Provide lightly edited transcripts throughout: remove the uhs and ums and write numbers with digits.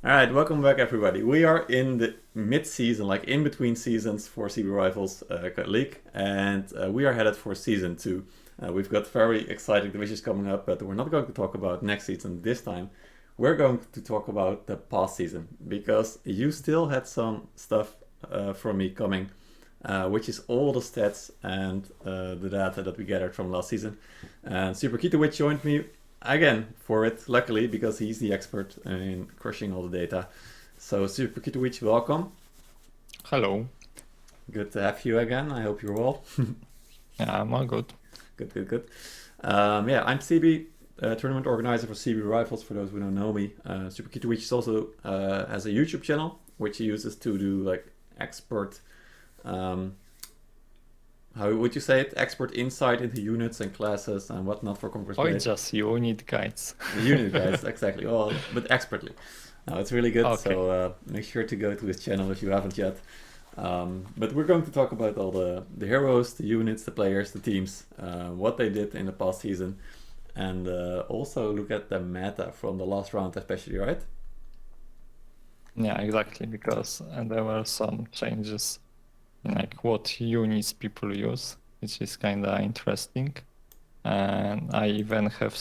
All right, welcome back, everybody. We are in the mid-season, like in between seasons for CB Rivals League, and we are headed for season 2. We've got very exciting divisions coming up, but we're not going to talk about next season this time. We're going to talk about the past season because you still had some stuff from me coming, which is all the stats and the data that we gathered from last season. And Superkietowiec joined me again for it, luckily, because he's the expert in crushing all the data. So Superkietowiec, welcome. Hello. Good to have you again. I hope you're well. Yeah, I'm all good. Good. Yeah, I'm CB, tournament organizer for CB Rivals, for those who don't know me. Superkietowiec also has a YouTube channel, which he uses to do like expert, how would you say it? Expert insight into units and classes and whatnot for Conqueror's Blade. Or just unit guides. Unit guides, exactly. Well, but expertly. No, it's really good. Okay. So make sure to go to his channel if you haven't yet. But we're going to talk about all the heroes, the units, the players, the teams, what they did in the past season, and also look at the meta from the last round, especially, right? Yeah, exactly, because there were some changes in like what units people use, which is kind of interesting. And I even have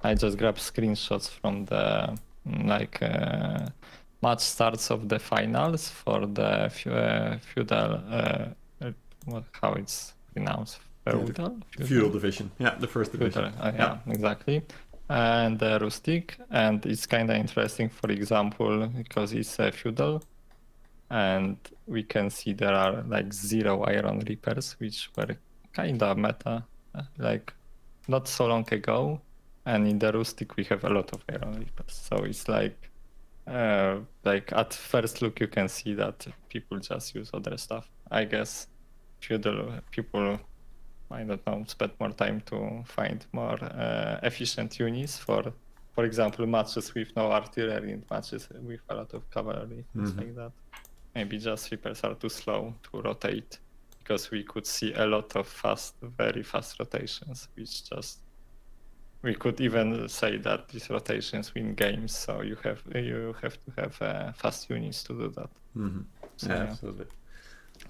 I just grabbed screenshots from the match starts of the finals for the feudal, how it's pronounced? Feudal division. Yeah, the first division. Yeah, exactly. And rustic, and it's kind of interesting, for example, because it's a feudal, and we can see there are like 0 Iron Reapers, which were kind of meta, like not so long ago. And in the rustic, we have a lot of Iron Reapers. So it's like at first look, you can see that people just use other stuff. I guess feudal people, I don't know, spend more time to find more efficient units for example, matches with no artillery and matches with a lot of cavalry, things like that. Maybe just Reapers are too slow to rotate, because we could see a lot of very fast rotations, which just, we could even say that these rotations win games, so you have to have fast units to do that. So, yeah, absolutely.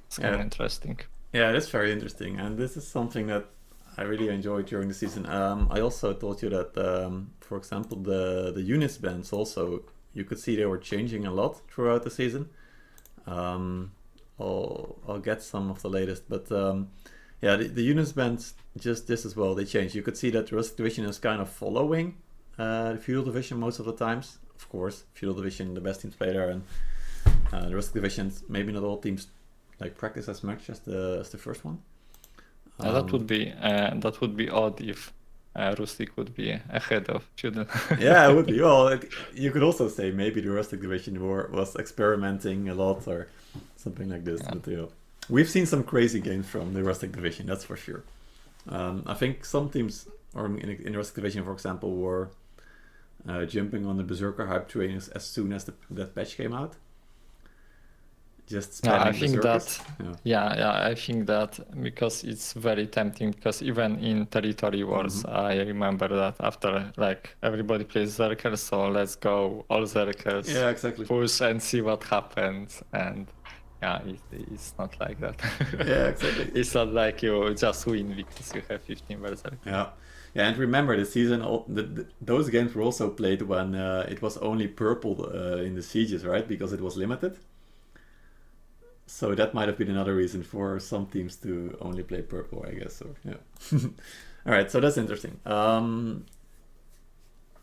It's kind of interesting. Yeah, that's very interesting, and this is something that I really enjoyed during the season. I also told you that, for example, the units bands also, you could see they were changing a lot throughout the season. I'll get some of the latest, but yeah, the units bands, just this as well, they changed. You could see that the Rustic Division is kind of following the Feudal Division most of the times. Of course, Feudal Division, the best teams play there, and the Rustic Divisions, maybe not all teams like practice as much as the first one. That would be odd if rustic would be ahead of feudal. Yeah, it would be. Well, you could also say maybe the rustic division was experimenting a lot or something like this. Yeah. But we've seen some crazy games from the rustic division, that's for sure. I think some teams, or in the rustic division, for example, were jumping on the berserker hype train as soon as that patch came out. Just I think that I think that because it's very tempting, because even in territory wars, I remember that after like everybody plays Zerkers, so let's go all Zerkers, yeah, exactly, push and see what happens. And yeah, it's not like that. Yeah, exactly. It's not like you just win because you have 15 Berserkers. Yeah, and remember the season, those games were also played when it was only purple in the sieges, right? Because it was limited. So that might have been another reason for some teams to only play purple, I guess. Or yeah. All right, so that's interesting.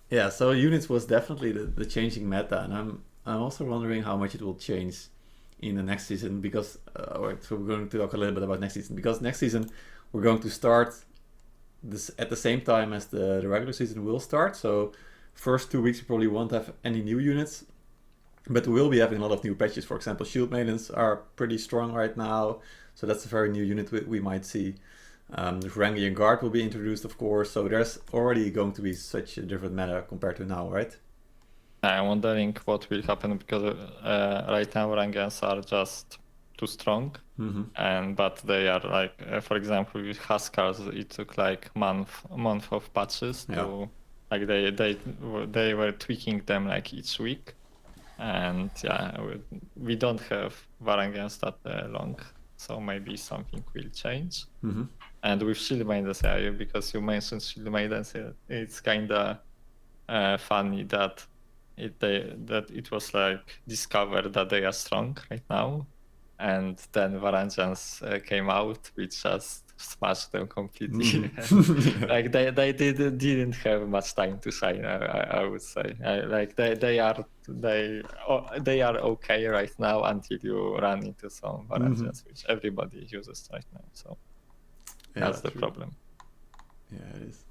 Yeah, so units was definitely the changing meta, and I'm also wondering how much it will change in the next season, because so we're going to talk a little bit about next season, because next season we're going to start this at the same time as the regular season will start. So first 2 weeks we probably won't have any new units. But we will be having a lot of new patches. For example, Shield Maidens are pretty strong right now, so that's a very new unit we might see. The Varangian Guard will be introduced, of course, so there's already going to be such a different meta compared to now, right? I'm wondering what will happen, because right now Varangians are just too strong, but they are like, for example, with Huskars, it took like month of patches to, like they were tweaking them like each week. And yeah, we don't have Varangians that long, so maybe something will change. Mm-hmm. And with Shield Maidens, yeah, because you mentioned Shield Maidens, it's kind of funny that it was like discovered that they are strong right now, and then Varangians came out, which just smashed them completely. Mm-hmm. Like they didn't have much time to shine. I would say like they are okay right now until you run into some Varangians, which everybody uses right now. So that's the true. problem. Yeah, it is.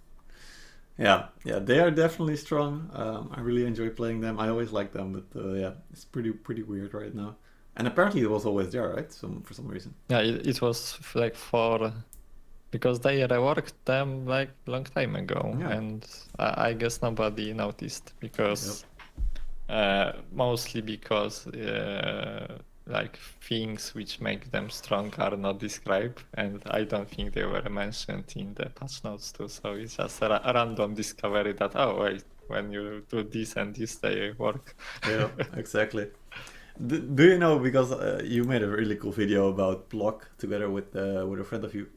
Yeah, they are definitely strong. I really enjoy playing them. I always like them, but yeah, it's pretty weird right now. And apparently it was always there, right? For some reason. Yeah, it was like because they reworked them like long time ago, Yeah. and I guess nobody noticed because mostly because like things which make them strong are not described, and I don't think they were mentioned in the patch notes too. So it's just a random discovery that wait, when you do this and this, they work. Yeah, exactly. Do you know, because you made a really cool video about block together with a friend of you.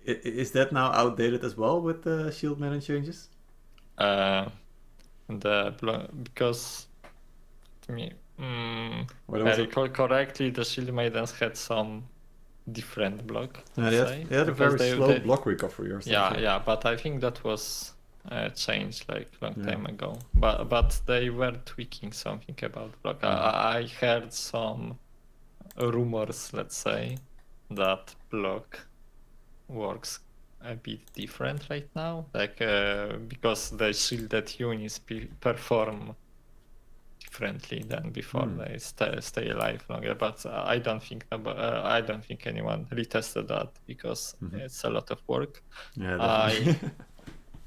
Is that now outdated as well with the shield maiden changes? Because to me, I recall correctly, the Shield Maidens had some different block. They had a very slow block recovery or something. Yeah, but I think that was changed like long time ago. But they were tweaking something about block. I heard some rumors, let's say, that block works a bit different right now, like because the shielded units perform differently than before. They stay alive longer, but I don't think anyone retested that because it's a lot of work. Yeah,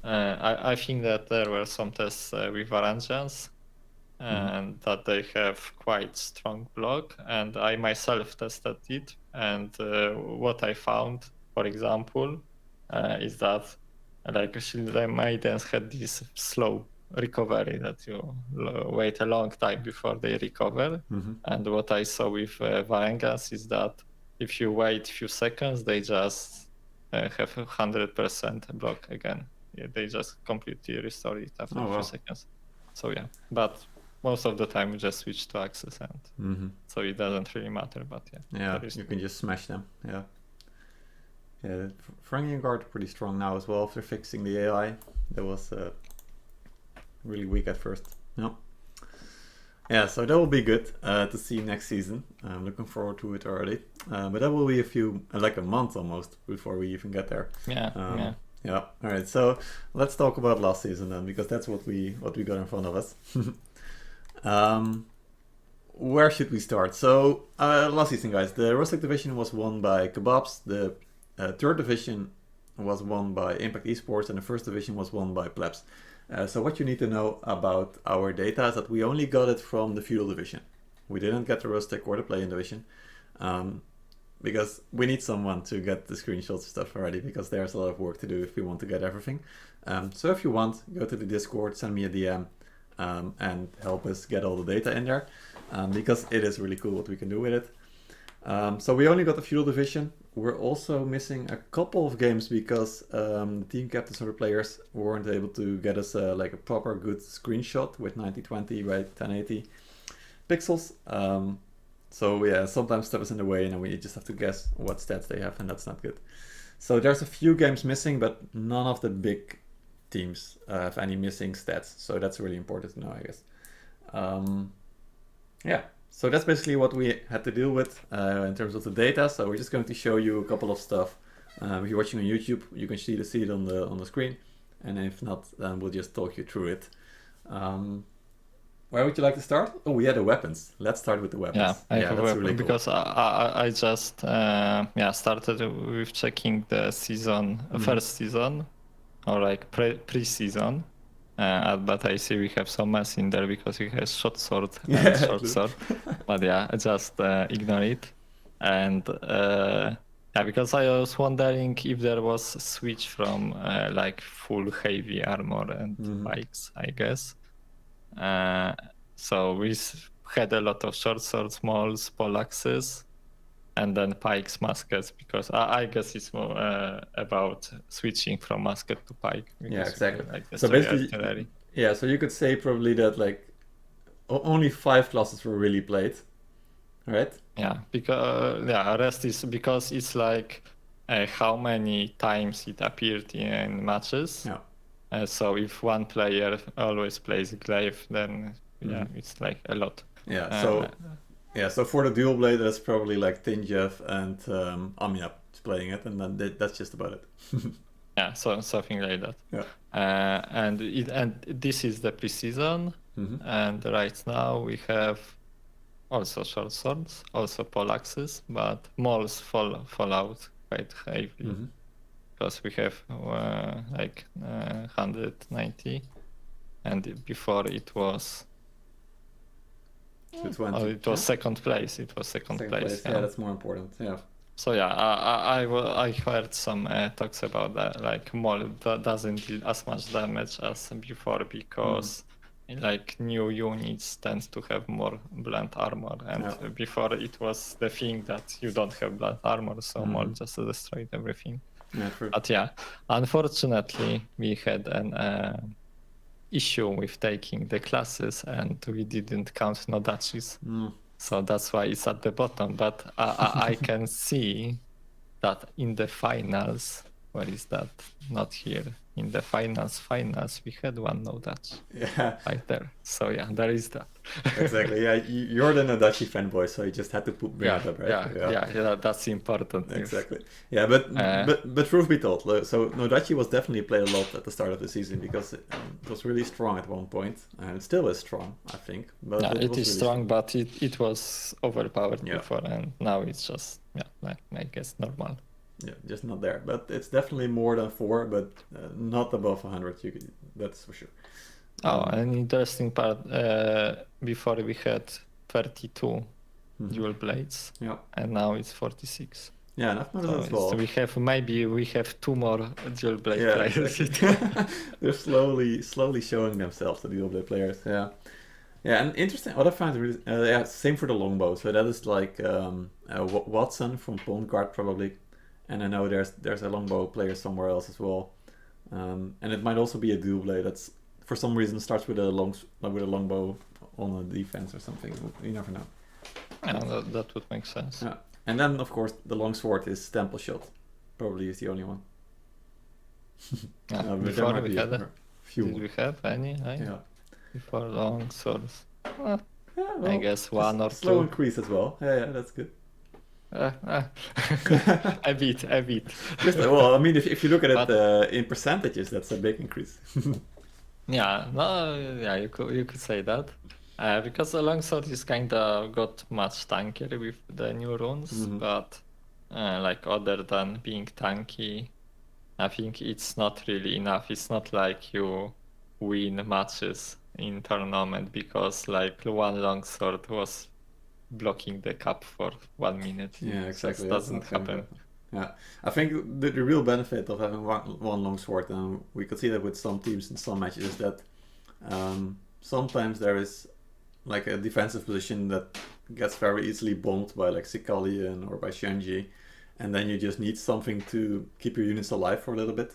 I think that there were some tests with Varangians and that they have quite strong block, and I myself tested it, and what I found, for example, is that like Shield Maidens had this slow recovery that you wait a long time before they recover. And what I saw with Varangas is that if you wait a few seconds, they just have 100% block again. Yeah, they just completely restore it after a few seconds. So yeah, but most of the time you just switch to access, and so it doesn't really matter. But yeah, you can just smash them. Yeah, Frangian Guard pretty strong now as well after fixing the AI. That was really weak at first. Yeah, so that will be good to see next season. I'm looking forward to it already. But that will be like a month almost before we even get there. Yeah. All right. So let's talk about last season then, because that's what we got in front of us. Where should we start? So last season, guys, the Rustic division was won by Kebabs. The third division was won by Impact Esports, and the first division was won by Plebs. So what you need to know about our data is that we only got it from the Feudal division. We didn't get the Rustic or the Play-in division. Because we need someone to get the screenshots and stuff already, because there's a lot of work to do if we want to get everything. So if you want, go to the Discord, send me a DM, and help us get all the data in there, because it is really cool what we can do with it. So we only got the Feudal division. We're also missing a couple of games because the team captains or the players weren't able to get us like a proper good screenshot with 9020 by 1080 pixels. So yeah, sometimes stuff is in the way and then we just have to guess what stats they have, and that's not good. So there's a few games missing, but none of the big teams have any missing stats. So that's really important to know, I guess. Yeah, so that's basically what we had to deal with in terms of the data. So we're just going to show you a couple of stuff. If you're watching on YouTube, you can see it on the screen. And if not, then we'll just talk you through it. Where would you like to start? Oh, yeah, the weapons. Let's start with the weapons. Yeah, I have that's really cool. Because I just started with checking the season, first season, or like pre-season. But I see we have some mess in there because we have short sword and short sword. But yeah, just ignore it. And because I was wondering if there was a switch from like full heavy armor and bikes, I guess. So we had a lot of short swords, mauls, poleaxes, and then pikes, muskets, because I guess it's more about switching from musket to pike. Yeah, exactly. Like So destroy basically, artillery. yeah, so you could say probably that like only 5 classes were really played, right? Yeah, because rest is because it's like how many times it appeared in matches. Yeah. So if one player always plays glaive, then it's like a lot. Yeah. So for the dual blade, that's probably like Tinjev and Amiab playing it, and then that's just about it. Yeah, so something like that. Yeah. And this is the preseason, and right now we have also short swords, also poleaxes, but mauls fall out quite heavily because we have like 190, and before it was. It was second place. It was second place. Yeah, that's more important. Yeah. So yeah, I heard some talks about that. Like maul doesn't deal as much damage as before because like new units tend to have more blunt armor, and before it was the thing that you don't have blunt armor, so maul just destroyed everything. Yeah, true. But yeah, unfortunately, we had an issue with taking the classes, and we didn't count no duchies. So that's why it's at the bottom. But I can see that in the finals, where is that? Not here. In the finals, we had one no Dutch. Yeah. Right there. So yeah, there is that. Exactly. Yeah, you're the Nadachi fanboy, so you just had to bring it up, right? Yeah, that's important. Exactly. Yeah, but truth be told, so Nodachi was definitely played a lot at the start of the season because it was really strong at one point, and it still is strong, I think. But yeah, it is really strong, but it was overpowered before, and now it's just like I guess normal. Yeah, just not there. But it's definitely more than 4, but not above 100. That's for sure. An interesting part. Before we had 32 dual blades, and now it's 46. Yeah, enough as well. So we have 2 more dual blade players. Exactly. They're slowly showing themselves, the dual blade players. Yeah. Yeah, and interesting. What I find really, same for the longbow. So that is like Watson from Pond Guard probably. And I know there's a longbow player somewhere else as well, and it might also be a dual blade that's for some reason starts with a longbow on a defense or something. You never know. Yeah, that would make sense. Yeah, and then of course the longsword is Temple Shot, probably is the only one. Before we had a few. Did we have any? Yeah. Before long swords. I guess 1 or 2. Slow increase as well. Yeah, that's good. A bit. Well, I mean, if you look at it in percentages, that's a big increase. You could say that. Because the longsword is kind of got much tankier with the new runes, but like other than being tanky, I think it's not really enough. It's not like you win matches in tournament because like one longsword was blocking the cap for 1 minute. Yeah, exactly. That doesn't happen. Yeah, I think the real benefit of having one longsword, and we could see that with some teams in some matches, is that sometimes there is like a defensive position that gets very easily bombed by like Sikalian or by Shenji, and then you just need something to keep your units alive for a little bit.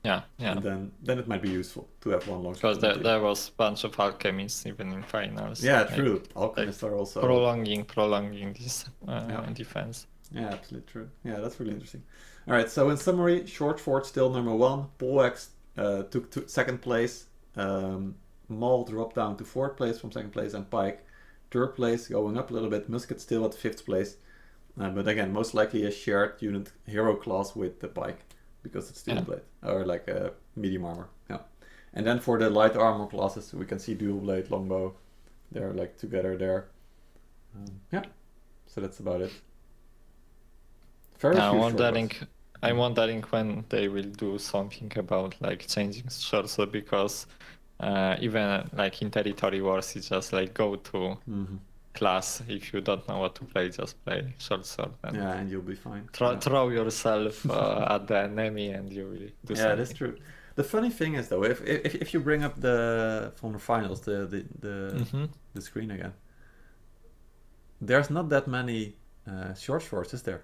Yeah. And then it might be useful to have one longsword. Because there was a bunch of alchemists even in finals. Yeah, true. Alchemists are also prolonging this defense. Yeah, absolutely true. Yeah, that's really interesting. All right, so in summary, short sword still number 1. Poleaxe took second place. Maul dropped down to 4th place from 2nd place, and Pike 3rd place, going up a little bit. Musket still at 5th place, but again, most likely a shared unit hero class with the Pike because it's dual blade or like a medium armor. Yeah, and then for the light armor classes, we can see dual blade, longbow. They're like together there. So that's about it. I'm wondering when they will do something about like changing short sword, because even like in territory wars, it's just like go to class. If you don't know what to play, just play short sword. And you'll be fine. Throw yourself at the enemy and you will do something. Yeah, that's true. The funny thing is though, if you bring up from the finals the screen again, there's not that many short swords, is there?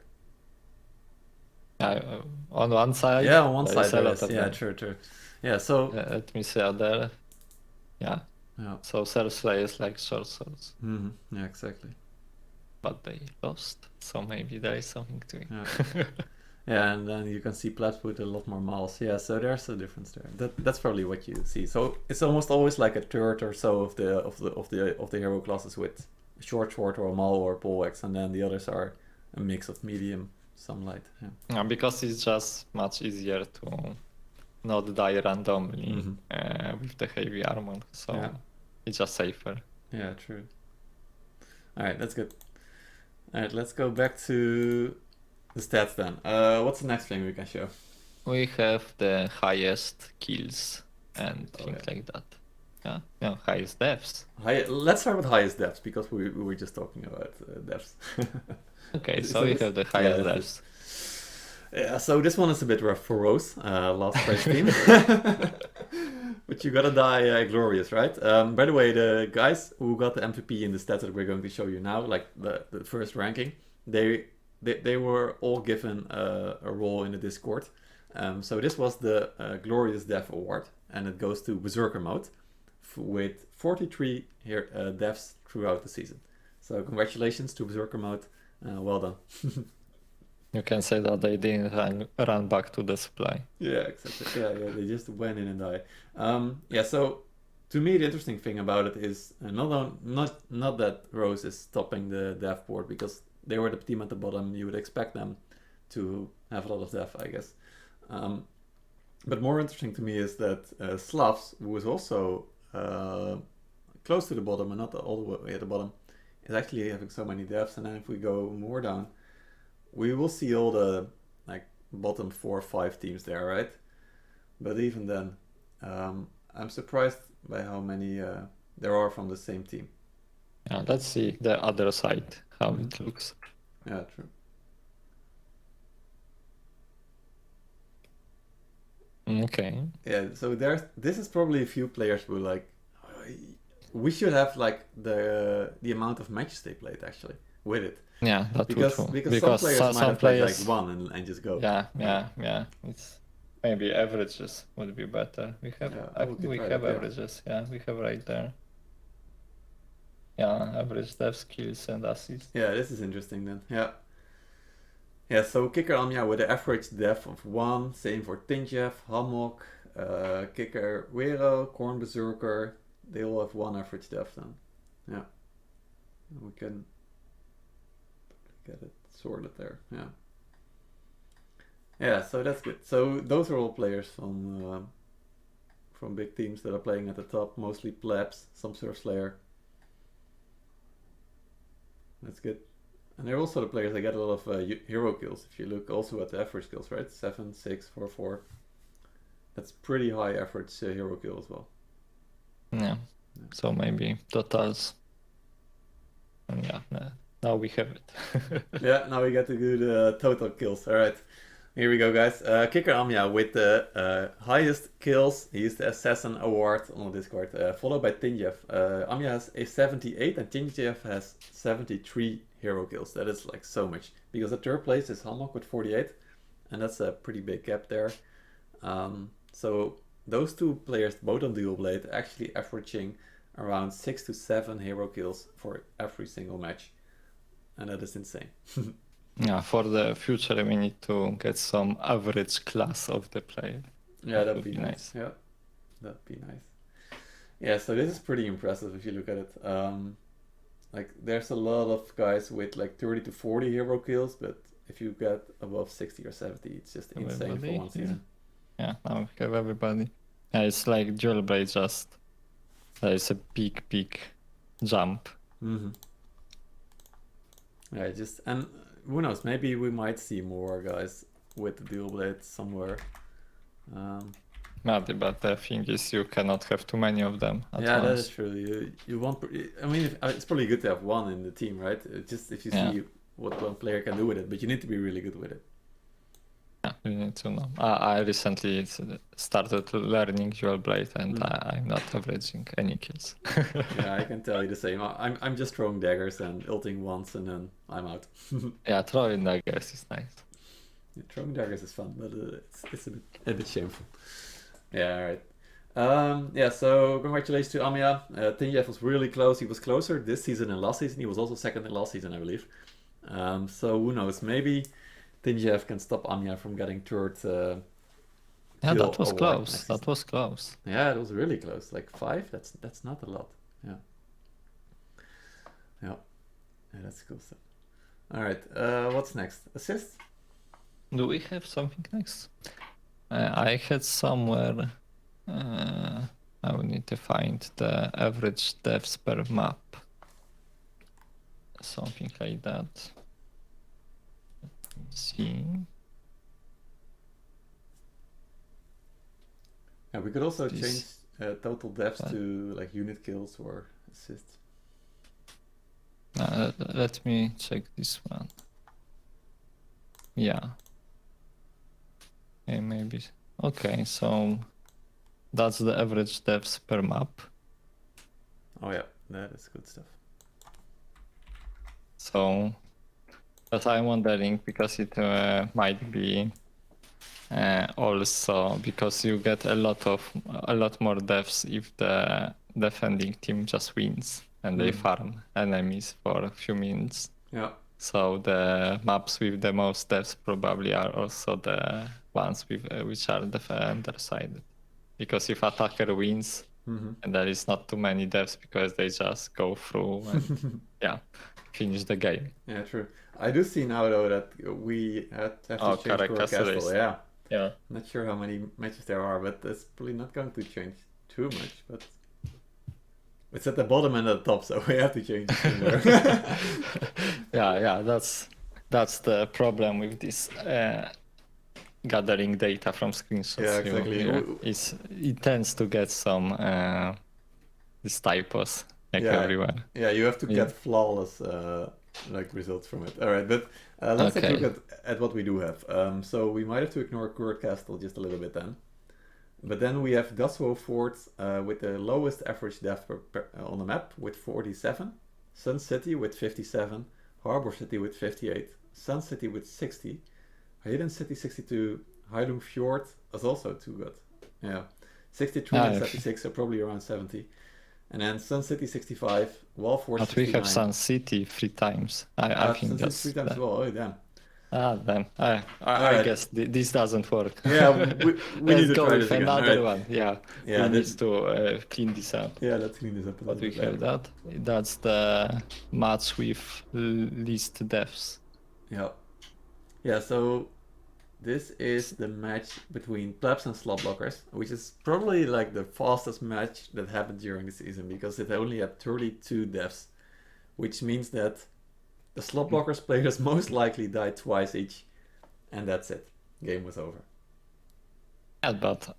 On one side, Yeah, on one there side is a there lot is. of Yeah, them. true. Yeah, so Let me see there. Yeah. yeah. So Self Slayers like short swords, Yeah, exactly. but they lost. So maybe there is something to it. Yeah. Yeah, and then you can see plebs with a lot more mals. Yeah, so there's a difference there. That's probably what you see. So it's almost always like a third or so of the hero classes with a short sword or a mal or a poleaxe, and then the others are a mix of medium, some light. Yeah. Because it's just much easier to not die randomly with the heavy armor. So Yeah. it's just safer. Yeah, true. All right, that's good. All right, let's go back to the stats then. What's the next thing we can show? We have the highest kills and things Okay. like that. Yeah, no, highest deaths. Let's start with highest depths because we were just talking about depths. Okay, So so we this- have the highest yeah, deaths. Yeah, so this one is a bit rough for Rose, last place team. But you gotta die glorious, right? By the way, the guys who got the MVP in the stats that we're going to show you now, like the first ranking, they were all given a role in the Discord. So this was the Glorious Death Award, and it goes to Berserker mode with 43 deaths throughout the season. So congratulations to Berserker mode. Well done. You can say that they didn't run back to the supply. Yeah, exactly. Yeah, they just went in and died. Yeah, so to me the interesting thing about it is not that Rose is topping the death board because they were the team at the bottom. You would expect them to have a lot of death, I guess. But more interesting to me is that Slavs, who is also close to the bottom and not all the way at the bottom, is actually having so many deaths. And then if we go more down, we will see all the like bottom 4 or 5 teams there, right? But even then, I'm surprised by how many there are from the same team. Yeah, let's see the other side, how it looks. Yeah, true. Okay. Yeah, so this is probably a few players who like we should have like the amount of matches they played actually with it. Yeah, that Because would some players might have played like one and just go. Yeah. It's maybe averages would be better. We have averages. Yeah, we have right there. Yeah, average death, skills and assists. Yeah, this is interesting then. Yeah. Yeah, so Kicker Amya with an average depth of 1, same for Tinjev, Hammock, Kicker Wero, Corn Berserker, they all have 1 average depth then. Yeah. We can get it sorted there, yeah. Yeah, so that's good. So those are all players from big teams that are playing at the top, mostly plebs, some Surf Slayer. That's good. And they're also the players that get a lot of hero kills. If you look also at the average kills, right? 7, 6, 4, 4. That's pretty high average hero kill as well. Yeah. So maybe totals. And yeah, now we have it. Yeah, now we get to do the total kills. All right. Here we go, guys. Kicker Amya with the highest kills. He's the Assassin Award on Discord, followed by Tinjev. Amya has a 78 and Tinjev has 73 hero kills. That is like so much. Because the third place is Hammock with 48, and that's a pretty big gap there. So those two players, both on Dual Blade, actually averaging around 6 to 7 hero kills for every single match. And that is insane. Yeah, for the future we need to get some average class of the player. Yeah, that'd be nice. Yeah, that'd be nice. Yeah, so this is pretty impressive if you look at it. Like there's a lot of guys with like 30 to 40 hero kills, but if you get above 60 or 70, it's just insane for one season. Yeah, now we have everybody. Yeah, it's like Dual Blade, just there's a big jump. Yeah, and who knows, maybe we might see more guys with the Dual Blade somewhere. Maybe, but the thing is you cannot have too many of them at yeah, once. that is true. You want, I mean, it's probably good to have one in the team, right? Just if you see what one player can do with it, but you need to be really good with it. Yeah, you need to know. I recently started learning dual blade, and I'm not averaging any kills. Yeah, I can tell you the same. I'm just throwing daggers and ulting once, and then I'm out. Yeah, throwing daggers is nice. Yeah, throwing daggers is fun, but it's a bit shameful. Yeah, all right. Yeah, so congratulations to Amia. Tinjev was really close. He was closer this season than last season. He was also second in last season, I believe. So who knows? Maybe Tinjev can stop Amia from getting third. Yeah, kill that was award close. next That season. was close. Yeah, it was really close. Like 5. That's not a lot. Yeah. Yeah. Yeah, that's cool stuff. All right. What's next? Assist. Do we have something next? I had somewhere. I will need to find the average deaths per map. Something like that. Let's see. Yeah, we could also This- change total deaths to like unit kills or assists. Let me check this one. Yeah. Okay, maybe. Okay, so that's the average deaths per map. Oh yeah, that is good stuff. So, but I'm wondering because it might be also because you get a lot more deaths if the defending team just wins and they farm enemies for a few minutes. Yeah. So the maps with the most deaths probably are also the ones with which are defender sided. Because if attacker wins, and there is not too many deaths because they just go through and finish the game. Yeah, true. I do see now though that we have to change Caracas Castle. race. Yeah. Yeah. Not sure how many matches there are, but that's probably not going to change too much. But it's at the bottom and at the top, so we have to change it there. yeah, that's the problem with this gathering data from screenshots. Yeah, exactly. It tends to get some these typos everywhere. Yeah, you have to get flawless like results from it. All right, but let's take a look at what we do have. So we might have to ignore Court Castle just a little bit then. But then we have Daswo Fort with the lowest average death on the map with 47, Sun City with 57, Harbor City with 58, Sun City with 60, Hidden City 62, Heilung Fjord is also too good. Yeah, 63 and 76, so probably around 70. And then Sun City 65, Wall Fort 69. But we have Sun City 3 times. I think that's 3 times as well. Oh, damn. Then I guess this doesn't work. Yeah, we need to go try with this again. another one. Yeah, we need this to clean this up. Yeah, let's clean this up. But we have that. That's the match with least deaths. Yeah. Yeah, so this is the match between plebs and slot blockers, which is probably like the fastest match that happened during the season because it only had 32 deaths, which means that the slot blockers players most likely died twice each, and that's it. Game was over. Yeah, but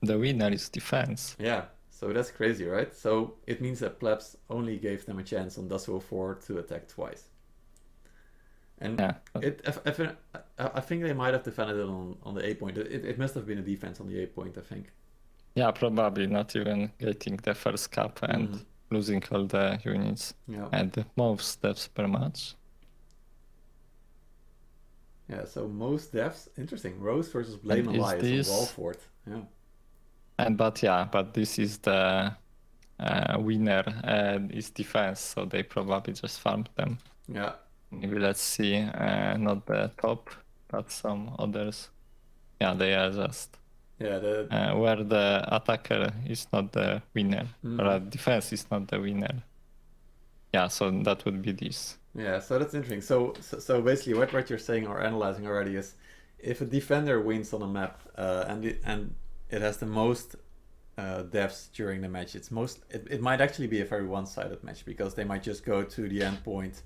the winner is defense. Yeah, so that's crazy, right? So it means that plebs only gave them a chance on Dassault 4 to attack twice. And I think they might have defended it on the A point. It must have been a defense on the A point, I think. Yeah, probably not even getting the first cap and losing all the units. Yeah. And the most deaths per match. Yeah, so most deaths. Interesting. Rose versus Blame Elias on Walford. Yeah. But this is the winner and is defense, so they probably just farmed them. Yeah. Maybe let's see, not the top, but some others. Yeah, they are just. Yeah, where the attacker is not the winner, or defense is not the winner. Yeah, so that would be this. Yeah, so that's interesting. So basically, what you're saying or analyzing already is, if a defender wins on a map and it has the most deaths during the match, it might actually be a very one-sided match because they might just go to the end point,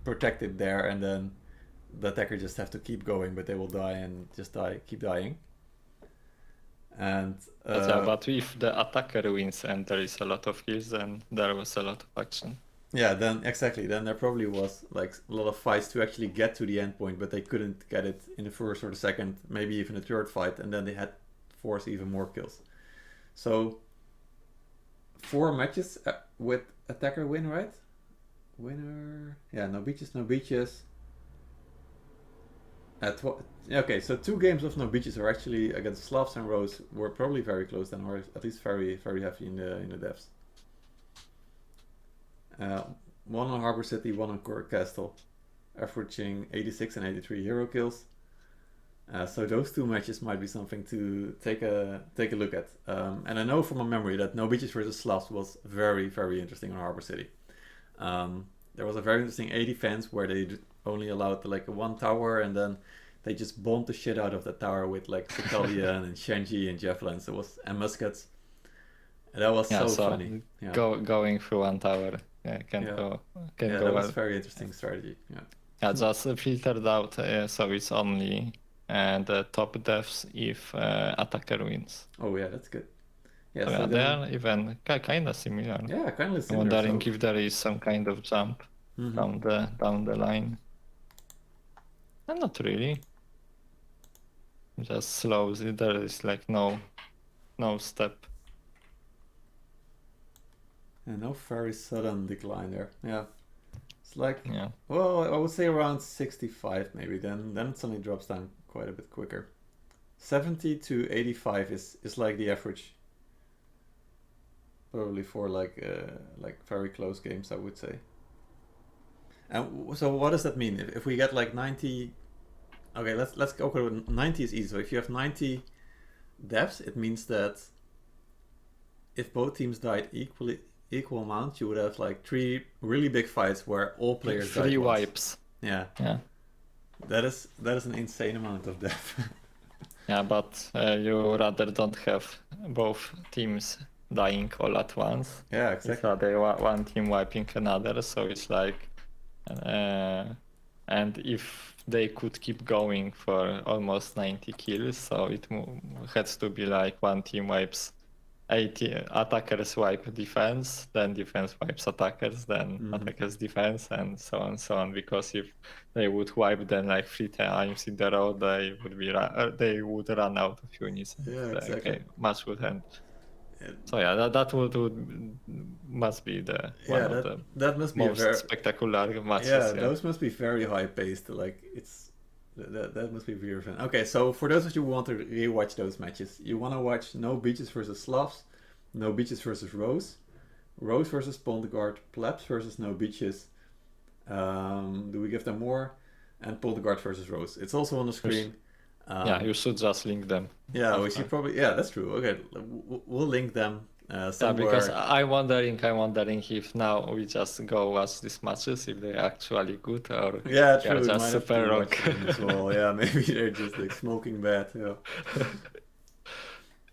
protect it there, and then the attacker just have to keep going, but they will die and just keep dying. And but if the attacker wins and there is a lot of kills, then there was a lot of action. Yeah, then exactly. Then there probably was like a lot of fights to actually get to the end point, but they couldn't get it in the first or the second, maybe even the third fight, and then they had to force even more kills. So 4 matches with attacker win, right? Winner. Yeah, no beaches, no beaches. Okay, so 2 games of no beaches are actually against Slavs and Rose were probably very close then, or at least very very heavy in the depths. One on Harbor City, one on Cork Castle, averaging 86 and 83 hero kills. So those 2 matches might be something to take a look at. And I know from my memory that No Beaches versus Slavs was very very interesting on Harbor City. There was a very interesting A defense where they only allowed like 1 tower, and then they just bombed the shit out of that tower with like Battalion and Shenji and javelins. It was and muskets. And that was so funny. Yeah. Going through 1 tower. Yeah, can Yeah. go That was well. a very interesting strategy. Yeah. Yeah, just filtered out, so it's only the top deaths if attacker wins. Oh yeah, that's good. Yeah, So so they then, are even kind of similar. yeah, kind of I'm similar. wondering So, if there is some kind of jump mhm. down the line. And not really. Just slows. There is like no step. And no very sudden decline there. Yeah, it's like, Yeah. well, I would say around 65 maybe. Then it suddenly drops down quite a bit quicker. 70 to 85 is like the average. Probably for like very close games, I would say. And so what does that mean? If we get like 90, okay, let's go with 90 is easy. So if you have 90 deaths, it means that if both teams died equal amount, you would have like 3 really big fights where all players died 3 once. wipes. Yeah. Yeah. That is an insane amount of death. Yeah, but you rather don't have both teams dying all at once. Yeah, It's exactly. rather one team wiping another, so it's like, and if they could keep going for almost 90 kills, so it has to be like one team wipes 80 attackers wipe defense, then defense wipes attackers, then attackers defense, and so on. Because if they would wipe them like 3 times in a row, they would run out of units. Yeah, exactly. Okay, match would end. So yeah, that must be the one of the that must be most very spectacular matches. yeah, those must be very high paced. Like that must be very fun. Okay, so for those of you who want to rewatch those matches, you want to watch No Beaches versus Slavs, No Beaches versus Rose, Rose versus Polterguard, Plebs versus No Beaches. Do we give them more? And Polterguard versus Rose. It's also on the screen. Yeah, you should just link them. Yeah, we should probably. Yeah, that's true. Okay, we'll link them. Yeah, because I'm wondering if now we just go watch these matches if they're actually good or yeah, they are true. just super rock. As well. Yeah, maybe they're just like smoking bad. Yeah.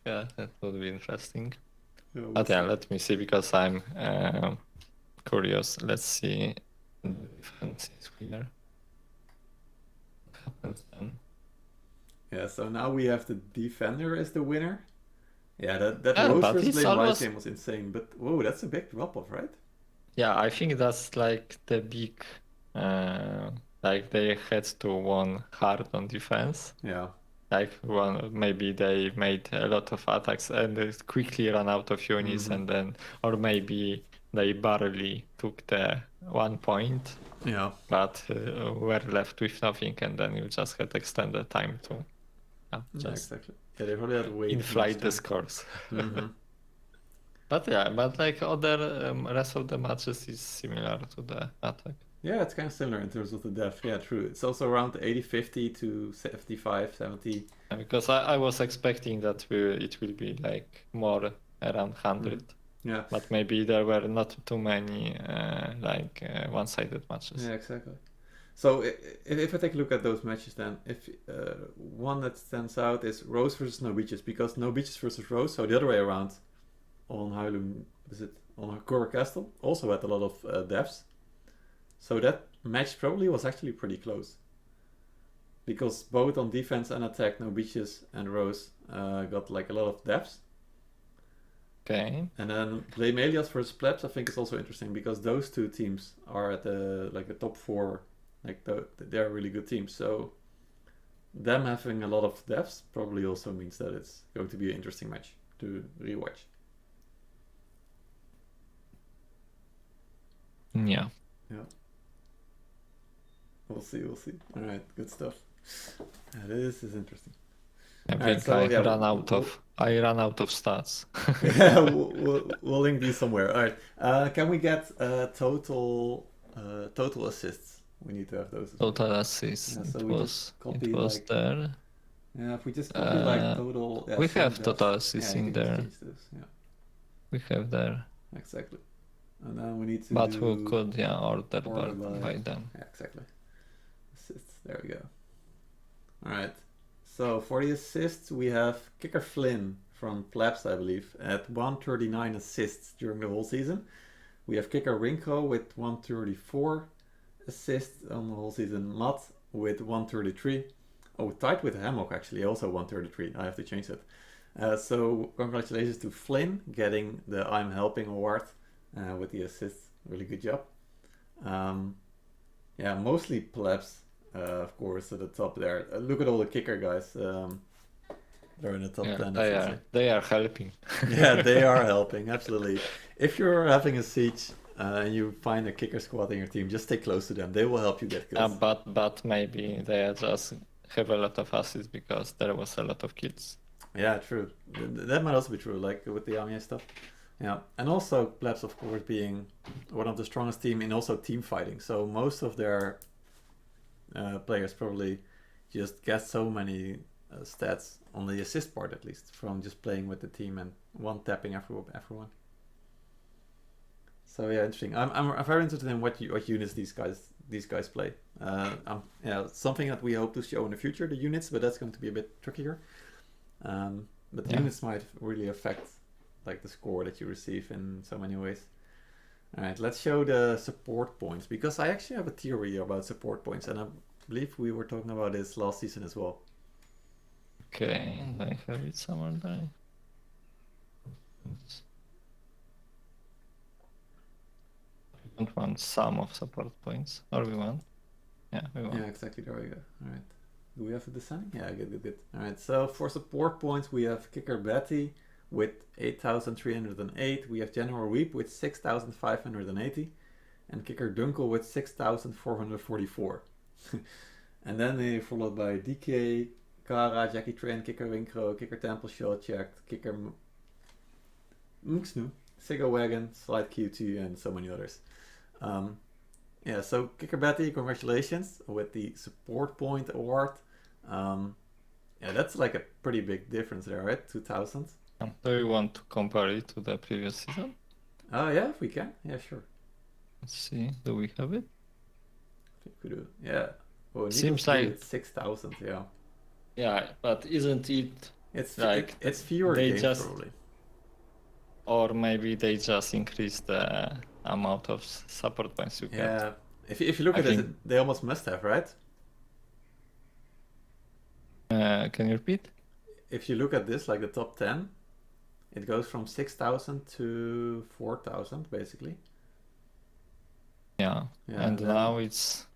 Yeah, that would be interesting. Yeah, But yeah, let me see because I'm curious. Let's see. Defense is winner. What happens then? Yeah, so now we have the defender as the winner. Yeah, that Yeah, Rose but versus it's Lane almost- game was insane. But whoa, that's a big drop off, right? Yeah, I think that's like the big, like they had to won hard on defense. Yeah. Like maybe they made a lot of attacks and they quickly ran out of units, and then, or maybe they barely took the 1 point, Yeah. but were left with nothing, and then you just had extended time to Yeah, just exactly. Yeah, they probably had way too much inflate the time. scores. Mhm. But yeah, but like other rest of the matches is similar to the attack. Yeah, it's kind of similar in terms of the depth. Yeah, true. It's also around 80-50 to 75-70. Because I was expecting that it will be like more around 100. Yeah. But maybe there were not too many one-sided matches. Yeah, exactly. So if I take a look at those matches, then if one that stands out is Rose versus No Beaches, because No Beaches versus Rose, so the other way around, on Huilum, on Cork Castle, also had a lot of deaths. So that match probably was actually pretty close, because both on defense and attack, No Beaches and Rose got like a lot of deaths. Okay. And then Playmailias versus Plebs, I think is also interesting because those two teams are at the top four. Like they're really good teams. So them having a lot of devs probably also means that it's going to be an interesting match to rewatch. Yeah. We'll see. All right, good stuff. This is interesting. I All think right, so I yeah, ran out of stats. yeah, we'll link these somewhere. All right, can we get total assists? We need to have those as well. Total assists. Yeah, so it we was just copy it was like there. yeah, if we just copy like total. Yeah, We same have devs. total assists Yeah, in you can just there. change this. Yeah, We have there. exactly. And then we need to But do we could order order by them. Yeah, exactly. Assists. There we go. All right. So for the assists, we have kicker Flynn from Plebs, I believe, at 139 assists during the whole season. We have kicker Rinko with 134 assists on the whole season. Matt with 133. Oh, tied with Hammock actually, also 133. I have to change that. So congratulations to Flynn getting the I'm Helping award with the assists. Really good job. Yeah, mostly Plebs. Of course, at the top there. Look at all the kicker guys. They're in the top 10. They are helping. Yeah, they are helping, absolutely. If you're having a siege and you find a kicker squad in your team, just stay close to them. They will help you get kills. But maybe they just have a lot of assists because there was a lot of kills. Yeah, true. That might also be true, like with the Amiens stuff. Yeah, and also Plebs, of course, being one of the strongest team in also team fighting. So most of their players probably just get so many stats on the assist part, at least, from just playing with the team and one tapping everyone. So yeah, interesting. I'm very interested in what units these guys play. Yeah, something that we hope to show in the future, the units, but that's going to be a bit trickier. But the units might really affect like the score that you receive in so many ways. All right, let's show the support points, because I actually have a theory about support points, and I believe we were talking about this last season as well. Okay, I have it somewhere there. We don't want some of support points, or we want? Yeah, we want. Yeah, exactly. There we go. All right. Do we have a descending? Yeah, good. All right. So for support points, we have kicker Betty with 8,308. We have General Weep with 6,580, and kicker Dunkel with 6,444. And then they followed by DK, Kara, Jackie Tran, kicker Winkro, kicker Temple Shot checked, kicker Mxnu, Sigo Wagon, Slide QT, and so many others. Yeah, so kicker Betty, congratulations with the support point award. Yeah, that's like a pretty big difference there, right? 2,000. Do you want to compare it to the previous season? Oh yeah, if we can. Yeah, sure. Let's see. Do we have it? I think we do. Yeah. Oh, seems like 6,000. Yeah. Yeah, but isn't it? It's like it's fewer games probably. Or maybe they just increase the amount of support points you get. Yeah. If you look at it, they almost must have, right? Can you repeat? If you look at this, like the top 10, it goes from 6,000 to 4,000 basically. Yeah. And now it's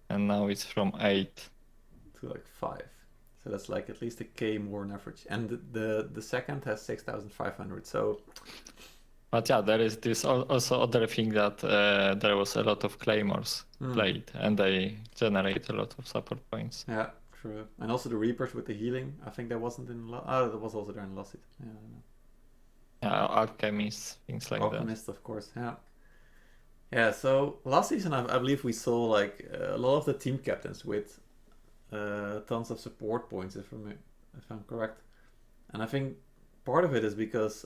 from 8 to like 5. So that's like at least a K more on average. And the second has 6,500. So but yeah, there is this also other thing that there was a lot of claymores played, and they generate a lot of support points. Yeah, true. And also the Reapers with the healing. I think that wasn't in that was also there in last season. Yeah, Alchemists, things like that. Alchemist, of course. Yeah. Yeah. So last season, I believe we saw like a lot of the team captains with tons of support points, if I'm correct. And I think part of it is because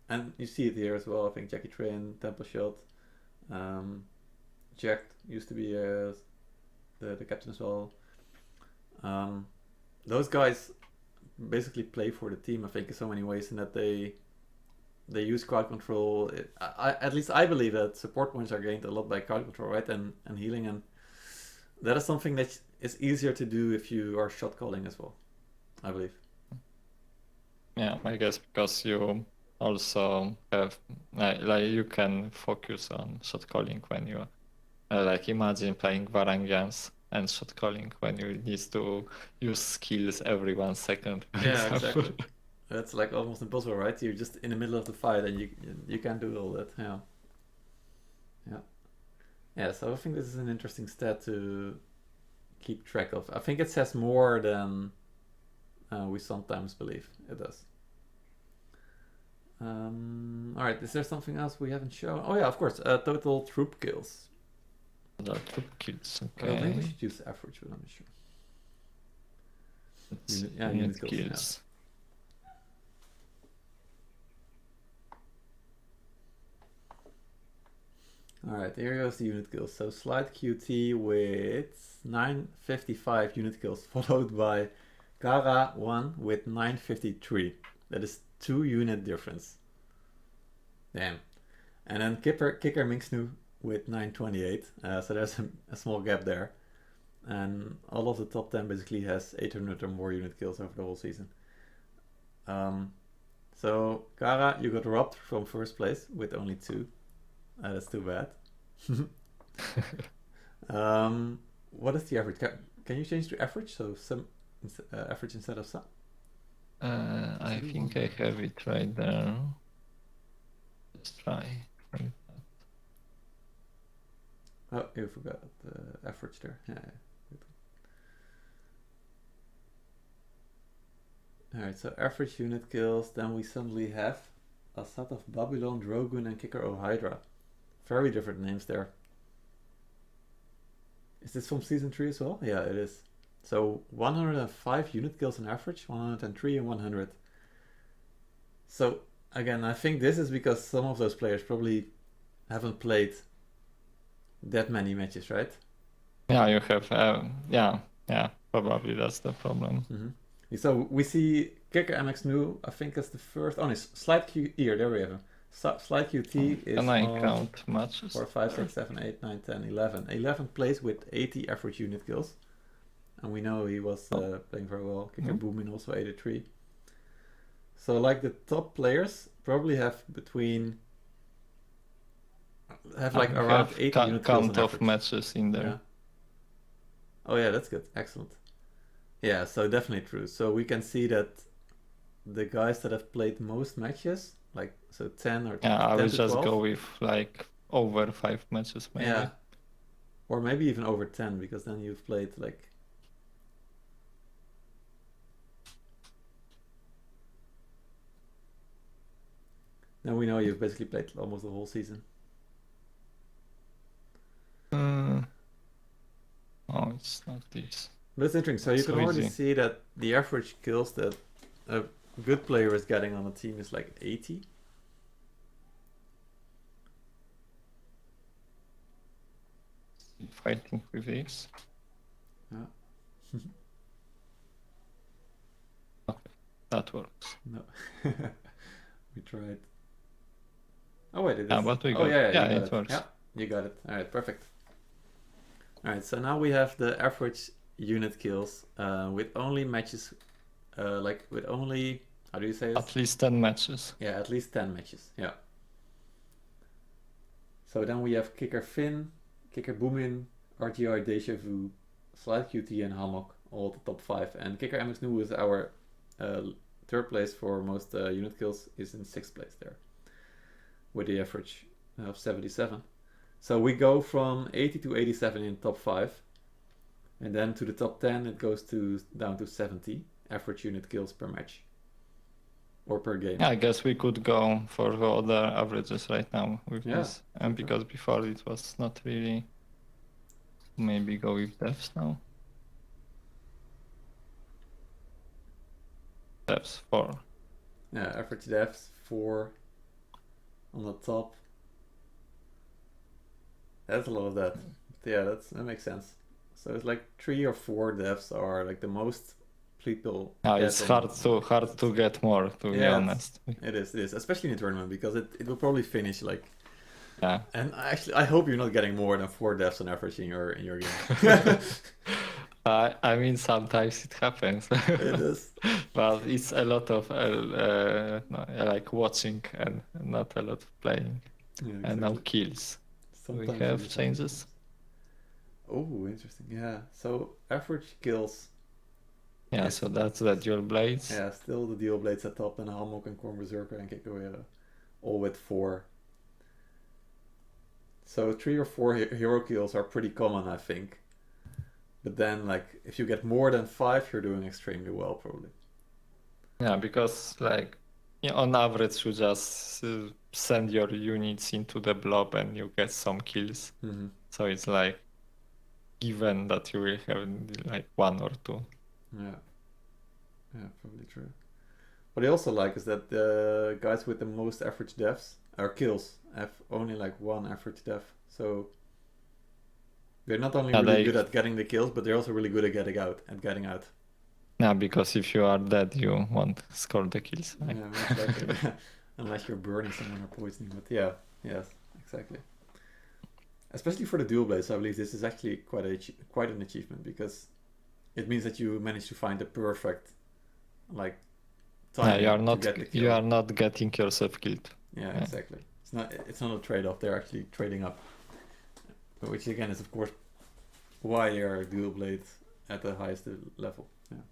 and you see it here as well. I think Jackie Train, Temple Shot, Jack used to be the captain as well. Those guys basically play for the team, I think, in so many ways, in that they use crowd control. At least I believe that support points are gained a lot by crowd control, right? And healing, and that is something that is easier to do if you are shot calling as well, I believe. Yeah, I guess because you also have like you can focus on shot calling when you like imagine playing Varangians and shot calling when you need to use skills every 1 second, for Yeah, example. exactly. That's like almost impossible, right? You're just in the middle of the fight and you can't do all that. Yeah. Yeah. Yeah, so I think this is an interesting stat to keep track of. I think it says more than we sometimes believe it does. All right, is there something else we haven't shown? Oh yeah, of course, total troop kills. The troop kills, Well, maybe we okay. should use average, but I'm not sure. It's Unit kills. Yeah. All right, here goes the unit kills. So Slide QT with 955 unit kills, followed by Kara 1 with 953. That is 2 unit difference. Damn. And then Kicker Minxnu with 928. So there's a small gap there. And all of the top 10 basically has 800 or more unit kills over the whole season. So Kara, you got robbed from first place with only 2. That's too bad. What is the average? Can you change to average? So some average instead of sum? I think I have it right there. Let's try. Oh, you forgot the average there. Yeah. Alright, so average unit kills, then we suddenly have a set of Babylon, Drogun, and Kicker O Hydra. Very different names there. Is this from season 3 as well? Yeah, it is. So 105 unit kills on average, 103 and 100. So again, I think this is because some of those players probably haven't played that many matches, right? Yeah, you have. Yeah, probably that's the problem. Mm-hmm. So we see Kicker MX New, I think is the first. Oh, no, Slide Q here, there we have him. Slide QT is Can I on count matches? 4, 5, 6, 7, 8, 9, 10, 11. 11 plays with 80 average unit kills. And we know he was playing very well. Kicker Boomin also 83. So like the top players probably have like around 80 unit kills count on of average. matches in there. Yeah. Oh yeah, that's good. Excellent. Yeah, so definitely true. So we can see that the guys that have played most matches, like so 10 or 10 I to will just 12, go with like over 5 matches maybe. Yeah. Or maybe even over 10, because then you've played like then we know you've basically played almost the whole season. Oh, it's not this. But it's interesting. So you can already see that the average kills that a good player is getting on a team is like 80. Fighting with this. Yeah. Okay, that works. No. We tried. Oh wait, it is. But we got it works. Yeah, you got it. Alright, perfect. Alright, so now we have the average unit kills with only matches like with only, how do you say this? At least 10 matches. Yeah, at least 10 matches. Yeah. So then we have Kicker Finn, Kicker Boomin, RGR Deja Vu, Slide QT, and Hammock, all the top 5. And Kicker MX Nu is our third place for most unit kills, is in 6th place there, with the average of 77. So we go from 80 to 87 in top 5, and then to the top 10 it goes down to 70 average unit kills per match or per game. Yeah, I guess we could go for the other averages right now with this, and because before it was not really. Maybe go with deaths now. Deaths 4. Yeah, average deaths 4 on the top. That's a lot of that. But yeah, that makes sense. So it's like 3 or 4 deaths are like the most people. It's hard to get more, to be honest. It is, especially in a tournament, because it will probably finish like. Yeah. And actually, I hope you're not getting more than 4 deaths on average in your game. I mean, sometimes it happens, It is. but it's a lot of like watching and not a lot of playing. Yeah, And now exactly. kills. We Sometimes you have do find it. changes. Oh, interesting. Yeah. So average kills Yeah, is so that's the dual blades. yeah still the dual blades at top and Hammock and Corn Berserker and Kikawera, all with 4. So 3 or 4 hero kills are pretty common, I think. But then, like, if you get more than 5, you're doing extremely well, probably. Yeah, because like on average you just send your units into the blob and you get some kills. Mm-hmm. So it's like given that you will have like 1 or 2. Yeah, yeah, probably true. What I also like is that the guys with the most average deaths or kills have only like 1 average death. So they're not only Yeah, really good at getting the kills, but they're also really good at getting out. yeah, because if you are dead, you won't score the kills. Right? Yeah, most likely. Unless you're burning someone or poisoning. But yeah, yes, exactly. Especially for the dual blades, I believe this is actually quite an achievement because it means that you manage to find the perfect like timing to get the kill. You are not getting yourself killed. Yeah, exactly. It's not a trade-off. They're actually trading up, which again is of course why they are dual blades at the highest level. Yeah.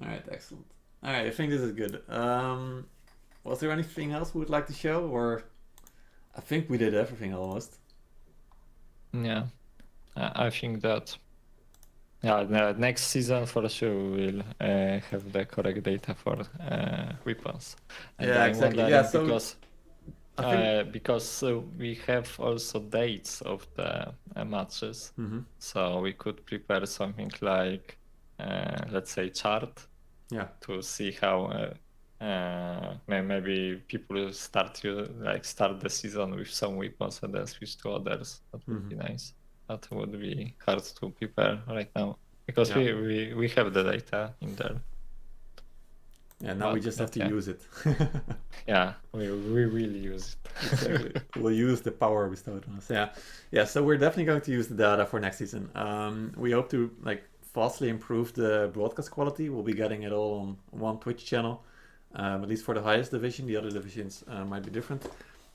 All right, excellent. All right, I think this is good. Was there anything else we would like to show, or I think we did everything almost. Yeah, I think that the next season for sure we will have the correct data for weapons. And yeah, I'm exactly. wondering Yeah, so because I think because we have also dates of the matches, so we could prepare something like let's say chart yeah, to see how maybe people start the season with some weapons and then switch to others. That would be nice. That would be hard to prepare right now because yeah. we have the data in there. Yeah, now we just have to use it. Yeah, we will use it. Exactly. We'll use the power bestowed on us. Yeah, yeah. So we're definitely going to use the data for next season. We hope to like vastly improve the broadcast quality. We'll be getting it all on one Twitch channel, at least for the highest division. The other divisions might be different.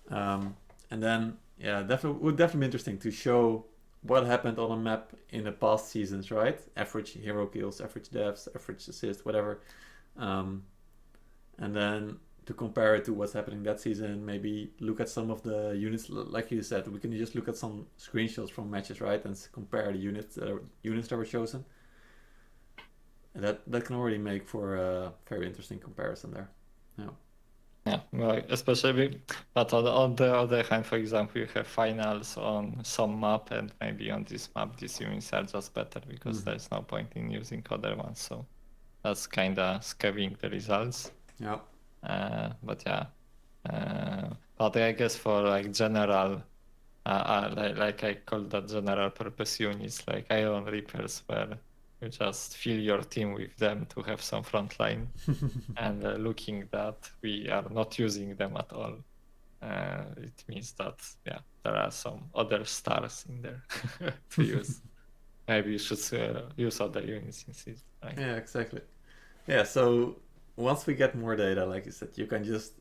And then yeah, would definitely be interesting to show what happened on a map in the past seasons, right? Average hero kills, average deaths, average assists, whatever. And then to compare it to what's happening that season, maybe look at some of the units, like you said, we can just look at some screenshots from matches, right, and compare the units that were chosen. And that can already make for a very interesting comparison there. Yeah. Yeah, well, especially, but on the other hand, for example, you have finals on some map, and maybe on this map, these units are just better because there's no point in using other ones. So that's kind of skewing the results. Yeah. But yeah, but I guess for like general, like I call that general purpose units, like Iron Reapers, where you just fill your team with them to have some frontline, and looking that we are not using them at all, it means that there are some other stars in there to use. Maybe you should use other units instead. Right? Yeah, exactly. Yeah, so once we get more data, like you said, you can just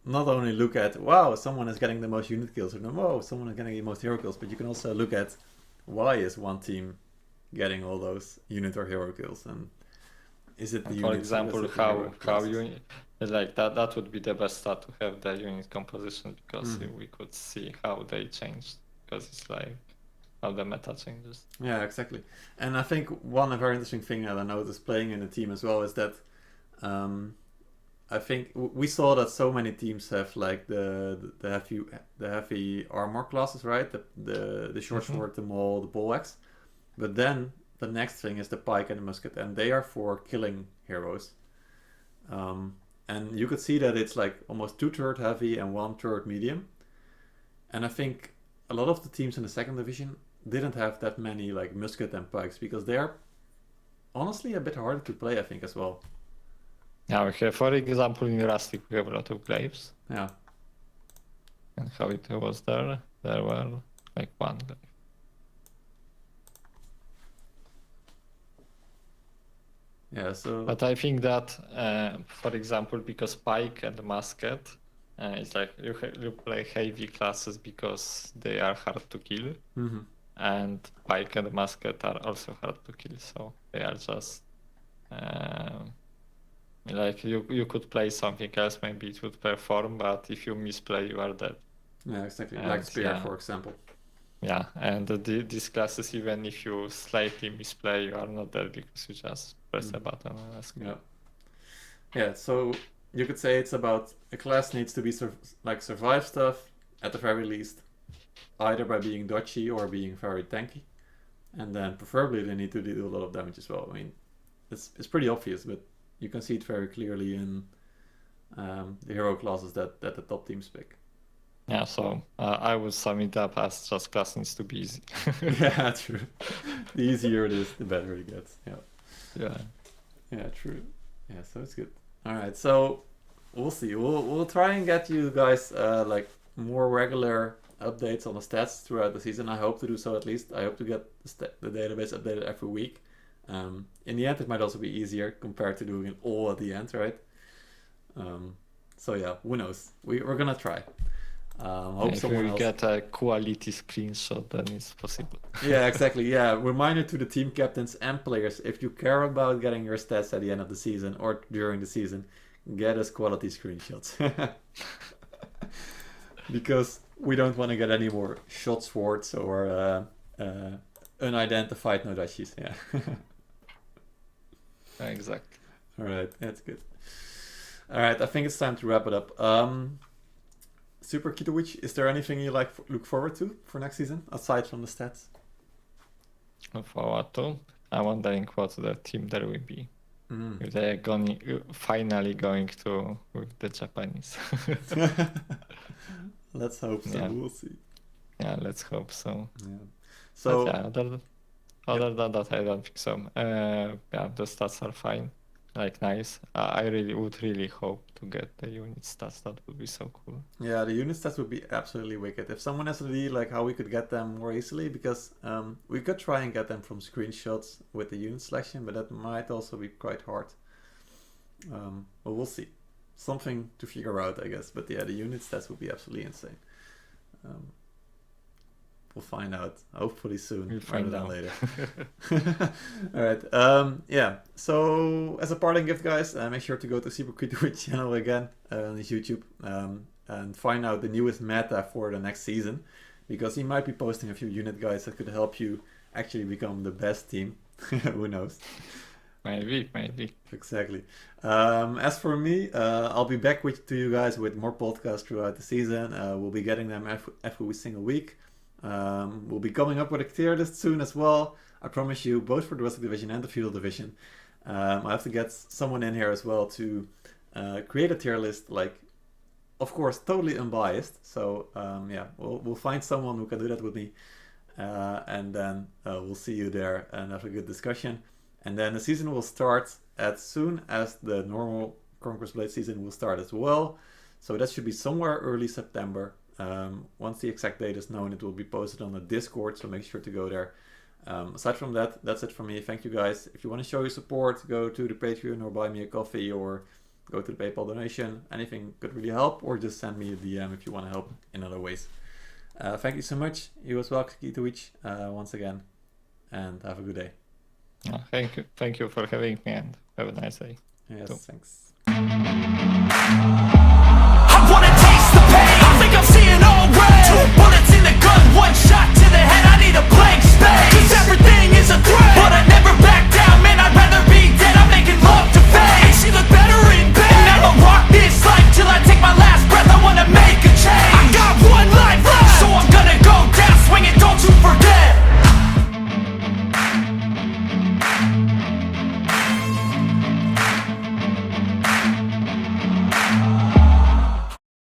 not only look at, wow, someone is getting the most unit kills, or whoa, someone is getting the most hero kills, but you can also look at why is one team getting all those unit or hero kills, and is it the unit? For example, how you like that would be the best start to have the unit composition because we could see how they changed because it's like how the meta changes. Yeah, exactly. And I think one very interesting thing that I noticed playing in the team as well is that I think we saw that so many teams have like the heavy armor classes, right? The short sword, the maul, the bullwax. But then the next thing is the pike and the musket, and they are for killing heroes. And you could see that it's like almost 2/3 heavy and 1/3 medium. And I think a lot of the teams in the second division didn't have that many like musket and pikes because they're honestly a bit harder to play, I think, as well. Yeah, we have, for example, in Rustic we have a lot of glaives. Yeah. And how it was there were like one glaive. Yeah, so... But I think that, for example, because Pike and Musket, it's like you play heavy classes because they are hard to kill. Mm-hmm. And Pike and Musket are also hard to kill, so they are just... like you could play something else, maybe it would perform, but if you misplay, you are dead. Yeah, exactly. And, like Spear, for example. Yeah, and these classes, even if you slightly misplay, you are not dead because you just press a button and escape. Yeah. Yeah, so you could say it's about a class needs to be survive stuff at the very least, either by being dodgy or being very tanky, and then preferably they need to do a lot of damage as well. I mean, it's pretty obvious, but you can see it very clearly in the hero classes that the top teams pick. Yeah, so I would sum it up as just class needs to be easy. Yeah, true. The easier it is, the better it gets. Yeah. Yeah, true. Yeah, so it's good. All right, so we'll see. We'll try and get you guys like more regular updates on the stats throughout the season. I hope to do so at least. I hope to get the database updated every week. In the end, it might also be easier compared to doing it all at the end, right? So yeah, who knows? We're gonna try. Hope if someone we else get a quality screenshot, then it's possible. Yeah, exactly. Yeah, reminder to the team captains and players: if you care about getting your stats at the end of the season or during the season, get us quality screenshots. Because we don't want to get any more shot swords or unidentified no dashes. Yeah. Exactly. All right, that's good. All right, I think it's time to wrap it up. Superkietowiec, is there anything you look forward to for next season aside from the stats? Look forward to. I'm wondering what the team there will be. If they're finally going to with the Japanese. Let's hope so. Yeah. We'll see. Yeah, let's hope so. Yeah. So but yeah, other than that, I don't think so. Yeah, the stats are fine. Like nice. I would really hope to get the unit stats. That would be so cool. Yeah, the unit stats would be absolutely wicked. If someone has an idea like how we could get them more easily, because we could try and get them from screenshots with the unit selection, but that might also be quite hard. But we'll see. Something to figure out, I guess. But yeah, the unit stats would be absolutely insane. We'll find out hopefully soon, We'll find rather out later. All right. Yeah. So as a parting gift, guys, make sure to go to Superkietowiec channel again on his YouTube and find out the newest meta for the next season, because he might be posting a few unit guides that could help you actually become the best team. Who knows? Maybe. Exactly. As for me, I'll be back to you guys with more podcasts throughout the season. We'll be getting them every single week. We'll be coming up with a tier list soon as well. I promise you, both for the Rustic Division and the Feudal Division. I have to get someone in here as well to create a tier list, like, of course, totally unbiased. So yeah, we'll find someone who can do that with me, and then we'll see you there and have a good discussion. And then the season will start as soon as the normal Conqueror's Blade season will start as well. So that should be somewhere early September. Once the exact date is known, it will be posted on the Discord, so make sure to go there. Aside from that, that's it from me. Thank you guys. If you want to show your support, go to the Patreon or buy me a coffee or go to the PayPal donation. Anything could really help, or just send me a DM if you want to help in other ways. Thank you so much. You as well, Kietowiec, once again, and have a good day. Thank you for having me, and have a nice day. Yes, too. thanks. I wanna taste the pain. I think I'm seeing all red. 2 bullets in the gun, 1 shot.